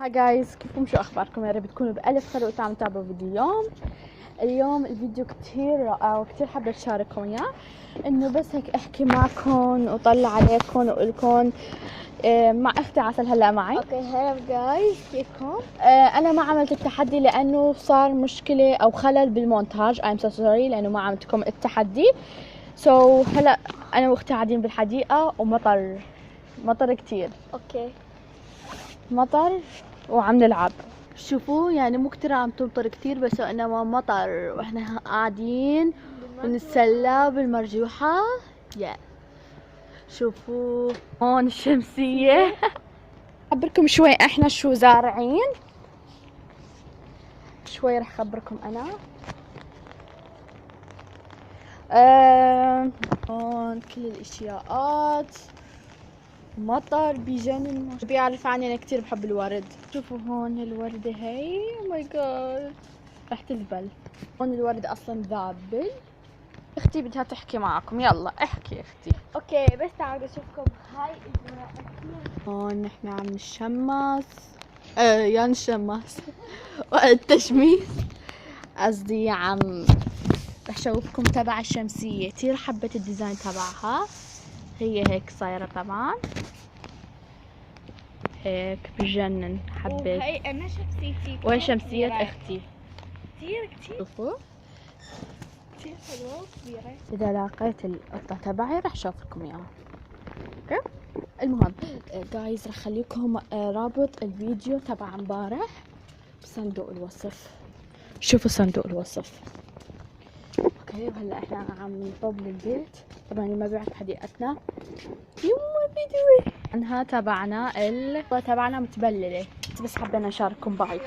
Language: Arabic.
هاي جايز، كيفكم؟ شو اخباركم؟ يا رب تكونوا بالف خير وعم تتابعوا فيديو اليوم الفيديو كتير رائع وكتير حابه اشارككم اياه، انه بس هيك احكي معكم وطلع عليكم واقولكم مع اختي عسل هلا معي. اوكي هاي جايز، كيفكم؟ انا ما عملت التحدي لانه صار مشكله او خلل بالمونتاج. I'm so sorry لانه ما عملتكم التحدي. هلا انا واختي قاعدين بالحديقه ومطر كتير، اوكي مطر وعم نلعب. شوفوا يعني مو كتير عم تمطر كتير، بس انما مطر واحنا قاعدين ونتسلى بالمرجوحة. يا شوفوا هون الشمسية. اخبركم شوي احنا شو زارعين، شوي رح اخبركم انا. هون كل الاشياءات، مطر بيجنن. بيعرف عني انا كتير بحب الورد. شوفوا هون الوردة هي، او ماي جاد رح تذبل. هون الورد اصلا ذابل. اختي بدها تحكي معكم، يلا احكي اختي. اوكي بس تعالوا اشوفكم. هاي هون نحن عم نشمس، يا نشمس التشميس قصدي. رح شوفكم تبع الشمسية. كتير حبيت الديزاين تبعها، هي هيك صايرة طبعا هيك بجنن، حبيت. هاي انا شمسيتي وين شمسية اختي؟ كتير شوفوا كتير حلوة وكبيرة. اذا لاقيت القطة تبعي رح شوفكم اياها. اوكي المهم جايز رح خليكم رابط الفيديو تبع امبارح بصندوق الوصف. شوفوا صندوق الوصف. اوكي وهلا احنا عم نطب البيت. طبعا اللي ما بيعرف حديقتنا يما فيديو عنها تبعنا تبعنا متبلله، بس حبينا نشارككم. باي.